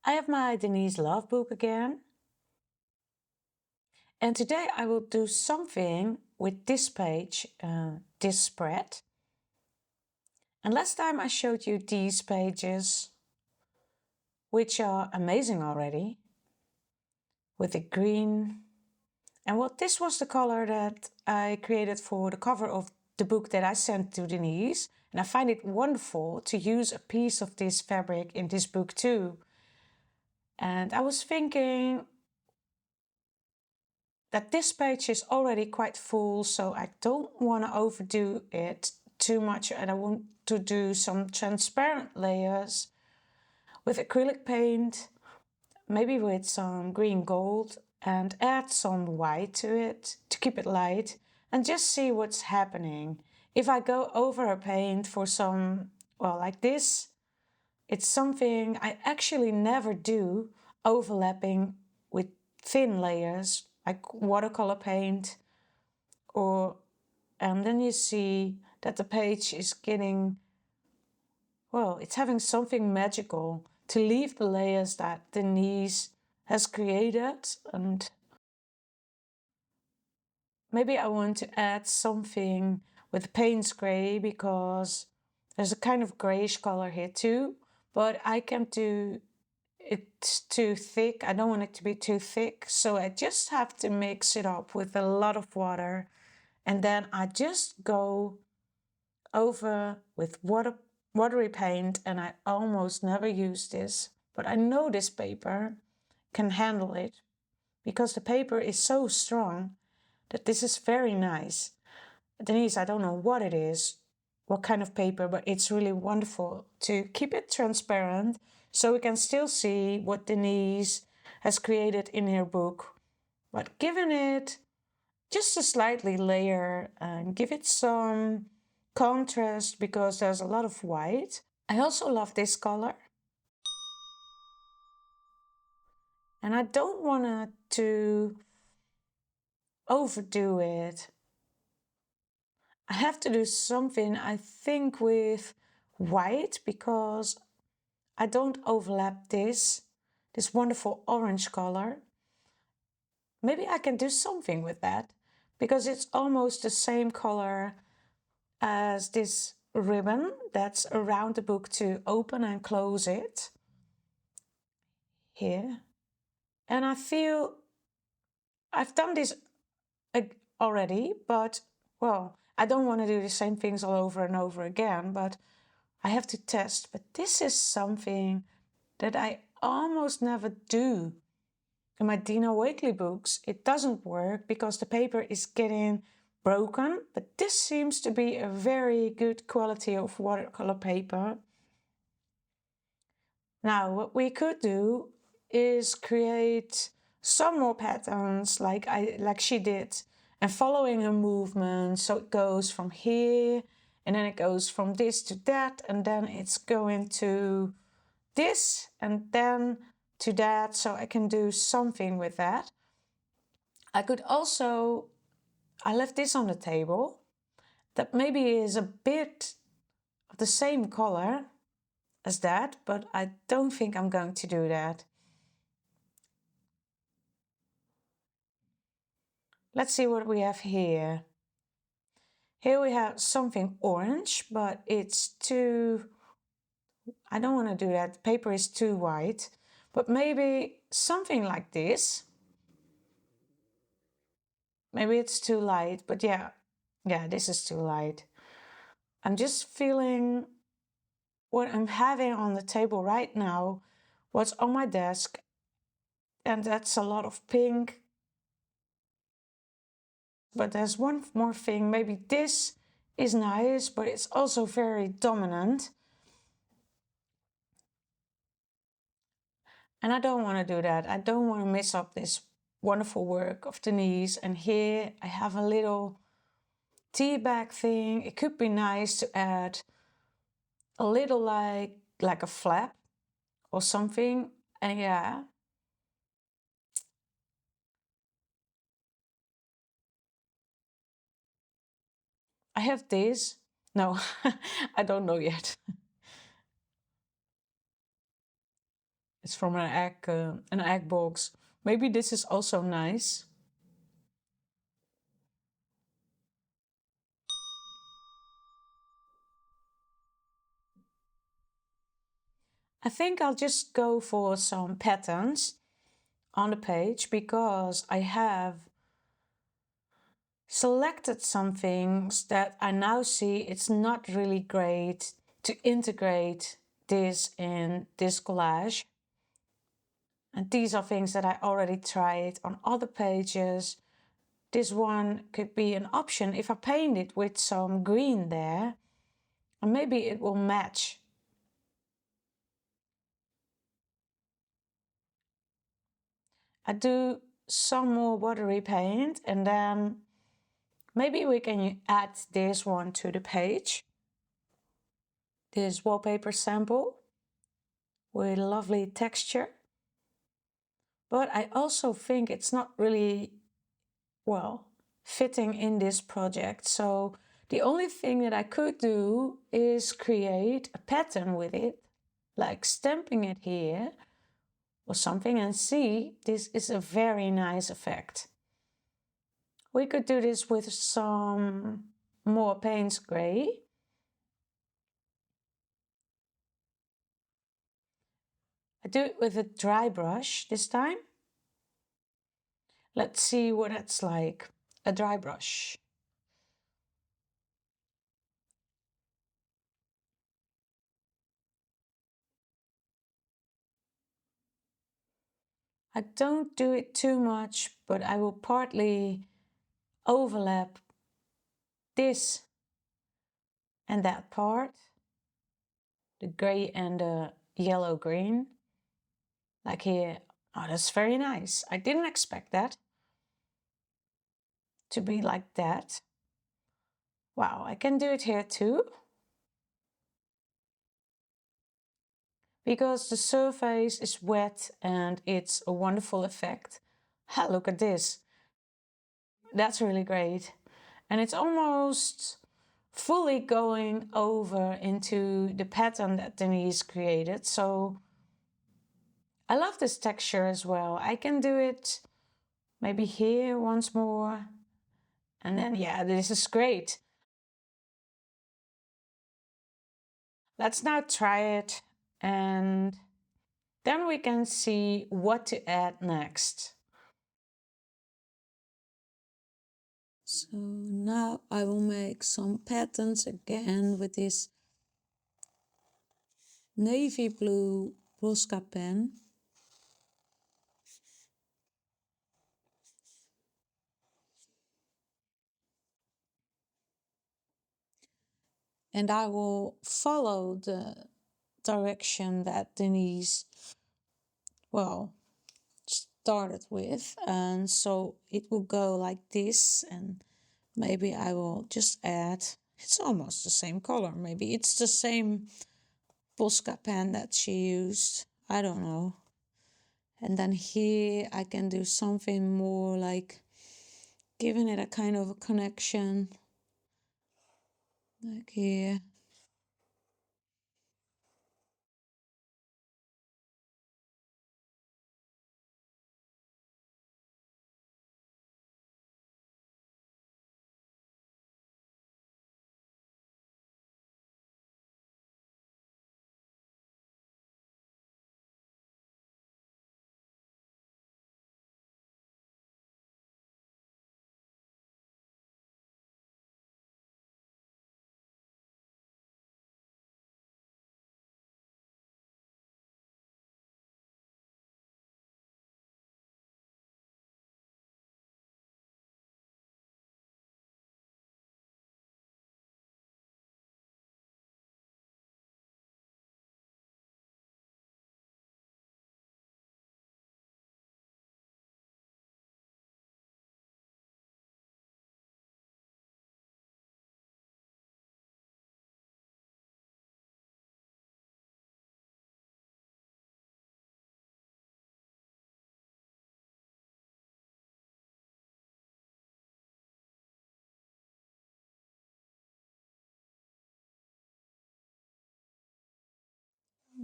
I have my Denise love book again. And today I will do something with this page, this spread. And last time I showed you these pages, which are amazing already, with the green. And well, this was the color that I created for the cover of the book that I sent to Denise. And I find it wonderful to use a piece of this fabric in this book too. And I was thinking, that this page is already quite full, so I don't want to overdo it too much, and I want to do some transparent layers with acrylic paint, maybe with some green gold, and add some white to it to keep it light and just see what's happening. If I go over a paint for some, well, like this, it's something I actually never do, overlapping with thin layers like watercolor paint, or and then you see that the page is getting, well, it's having something magical to leave the layers that Denise has created. And maybe I want to add something with Payne's gray, because there's a kind of grayish color here too, but I can't do it's too thick. I don't want it to be too thick, so I just have to mix it up with a lot of water, and then I just go over with watery paint. And I almost never use this, but I know this paper can handle it because the paper is so strong that this is very nice. Denise, I don't know what it is, what kind of paper, but it's really wonderful to keep it transparent so we can still see what Denise has created in her book, but giving it just a slightly layer and give it some contrast because there's a lot of white. I also love this color, and I don't want to overdo it. I have to do something, I think, with white, because I don't overlap this wonderful orange color. Maybe I can do something with that because it's almost the same color as this ribbon that's around the book to open and close it here. And I feel I've done this already, but well, I don't want to do the same things all over and over again, but I have to test. But this is something that I almost never do. In my Dina Wakely books, it doesn't work because the paper is getting broken, but this seems to be a very good quality of watercolor paper. Now, what we could do is create some more patterns like she did, and following a movement. So it goes from here, and then it goes from this to that, and then it's going to this, and then to that. So I can do something with that. I could also, I left this on the table, that maybe is a bit of the same color as that, but I don't think I'm going to do that. Let's see what we have here. Here we have something orange, but it's too, I don't want to do that. The paper is too white, but maybe something like this. Maybe it's too light, but yeah, this is too light. I'm just feeling what I'm having on the table right now, what's on my desk, and that's a lot of pink. But there's one more thing, maybe this is nice, but it's also very dominant. And I don't want to do that. I don't want to mess up this wonderful work of Denise. And here I have a little tea bag thing. It could be nice to add a little like a flap or something. And yeah, I have this. No, I don't know yet. It's from an egg box. Maybe this is also nice. I think I'll just go for some patterns on the page because I have selected some things that I now see it's not really great to integrate this in this collage. And these are things that I already tried on other pages. This one could be an option if I paint it with some green there, and maybe it will match. I do some more watery paint and then maybe we can add this one to the page. This wallpaper sample with lovely texture. But I also think it's not really, well, fitting in this project. So the only thing that I could do is create a pattern with it, like stamping it here or something, and see, this is a very nice effect. We could do this with some more Payne's Gray. I do it with a dry brush this time. Let's see what it's like, a dry brush. I don't do it too much, but I will partly overlap this and that part, the gray and the yellow green, like here. Oh, that's very nice. I didn't expect that to be like that. Wow, I can do it here too. Because the surface is wet and it's a wonderful effect. Ha, look at this. That's really great. And it's almost fully going over into the pattern that Denise created. So I love this texture as well. I can do it maybe here once more. And then, yeah, this is great. Let's now try it and then we can see what to add next. So now I will make some patterns again with this navy blue Posca pen. And I will follow the direction that Denise, well, started with. And so it will go like this, and maybe I will just add, it's almost the same color. Maybe it's the same Posca pen that she used. I don't know. And then here I can do something more like giving it a kind of a connection. Like here.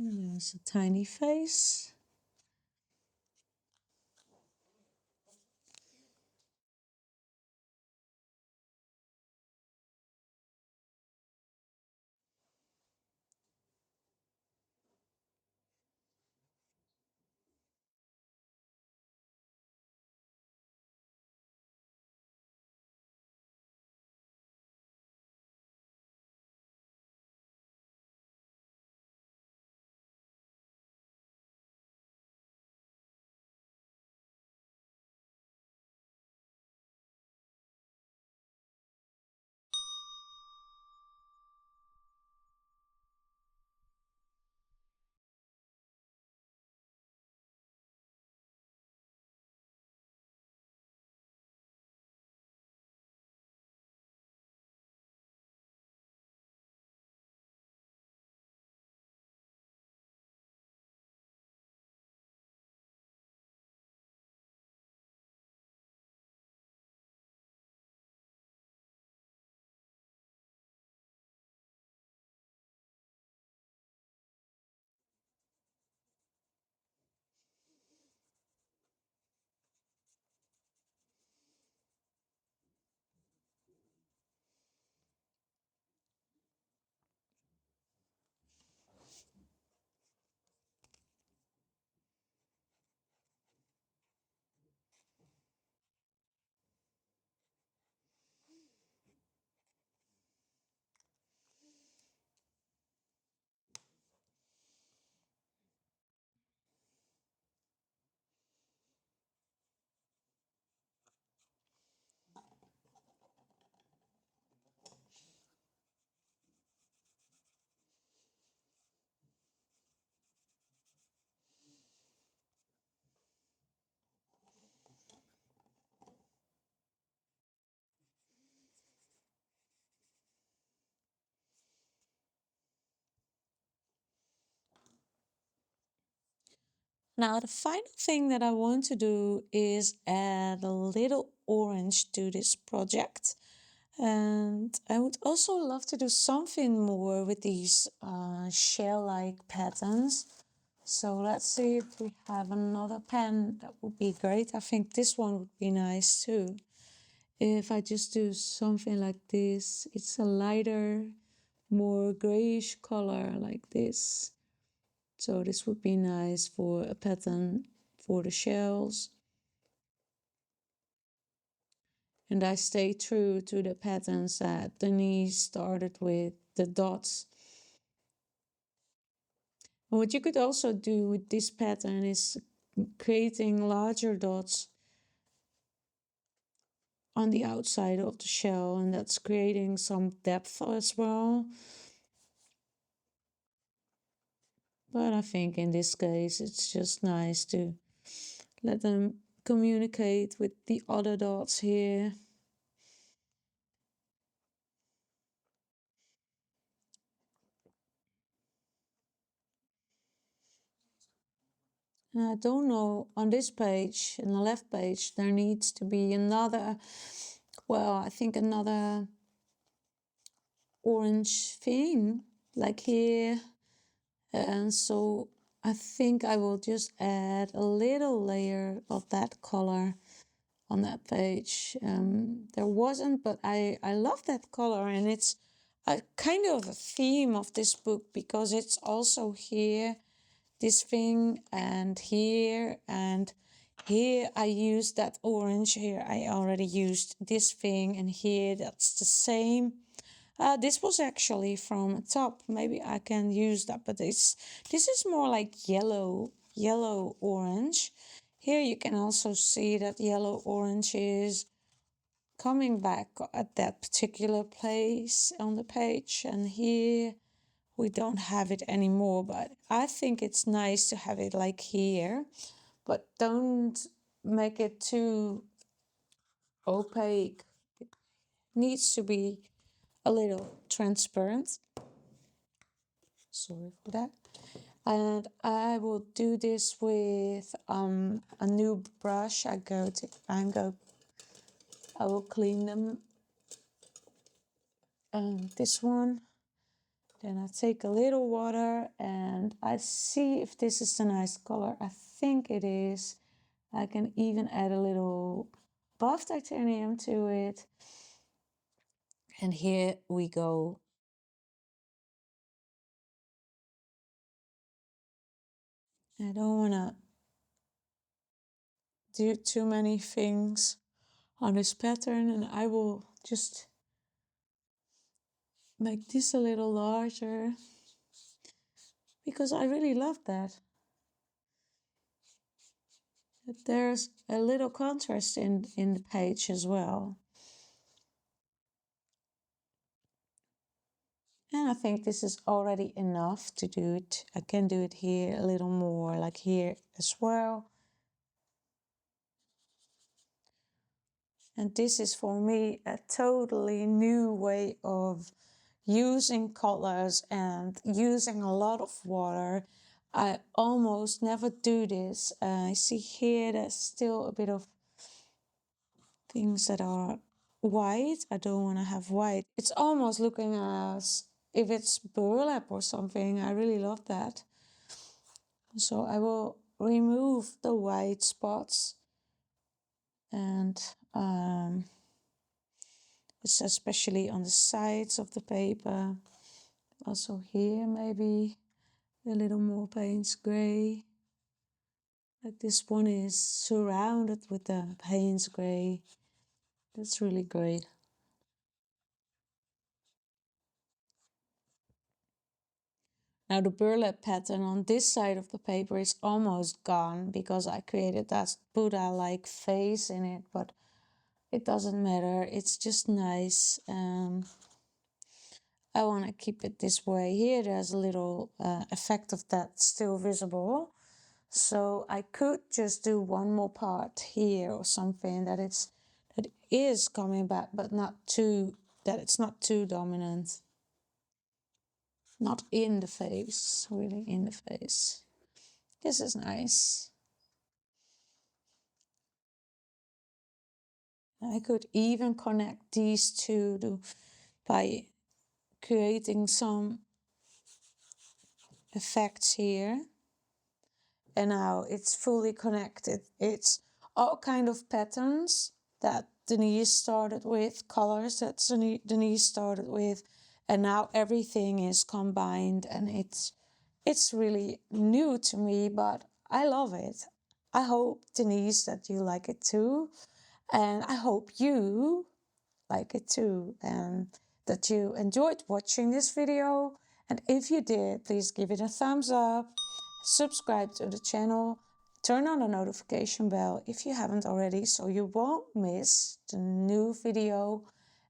There's a tiny face. Now, the final thing that I want to do is add a little orange to this project. And I would also love to do something more with these shell-like patterns. So let's see if we have another pen. That would be great. I think this one would be nice too. If I just do something like this, it's a lighter, more grayish color like this. So this would be nice for a pattern for the shells. And I stay true to the patterns that Denise started with, the dots. And what you could also do with this pattern is creating larger dots on the outside of the shell, and that's creating some depth as well. But I think in this case it's just nice to let them communicate with the other dots here. And I don't know, on this page, in the left page, there needs to be another, well, I think another orange thing, like here. And so I think I will just add a little layer of that color on that page. There wasn't, but I love that color, and it's a kind of a theme of this book because it's also here, this thing, and here I used that orange. Here I already used this thing, and here that's the same. This was actually from a top. Maybe I can use that, but this is more like yellow orange. Here you can also see that yellow orange is coming back at that particular place on the page, and here we don't have it anymore, but I think it's nice to have it like here, but don't make it too opaque. It needs to be a little transparent. Sorry for that. And I will do this with a new brush. I will clean them. This one. Then I take a little water and I see if this is a nice color. I think it is. I can even add a little buff titanium to it. And here we go. I don't want to do too many things on this pattern, and I will just make this a little larger because I really love that. There's a little contrast in the page as well. And I think this is already enough to do it. I can do it here a little more, like here as well. And this is for me a totally new way of using colors and using a lot of water. I almost never do this. I see here there's still a bit of things that are white. I don't want to have white. It's almost looking as if it's burlap or something. I really love that. So I will remove the white spots, and it's especially on the sides of the paper. Also here maybe a little more Payne's gray. Like this one is surrounded with the Payne's gray. That's really great. Now the burlap pattern on this side of the paper is almost gone because I created that Buddha-like face in it, but it doesn't matter. It's just nice. I want to keep it this way. Here there's a little effect of that still visible. So I could just do one more part here or something that is coming back, but that it's not too dominant. Not in the face, really in the face. This is nice. I could even connect these two by creating some effects here. And now it's fully connected. It's all kind of patterns that Denise started with, colors that Denise started with, and now everything is combined, and it's really new to me, but I love it. I hope, Denise, that you like it too, and I hope you like it too, and that you enjoyed watching this video. And if you did, please give it a thumbs up, subscribe to the channel, turn on the notification bell if you haven't already, so you won't miss the new video.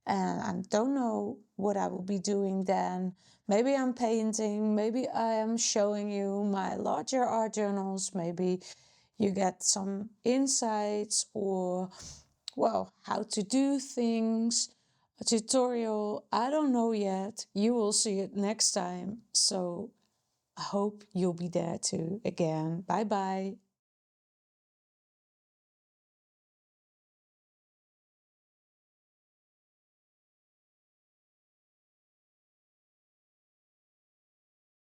And I don't know what I will be doing then. Maybe I'm painting, maybe I am showing you my larger art journals, maybe you get some insights, or well, how to do things, a tutorial. I don't know yet. You will see it next time. So I hope you'll be there too again. Bye bye.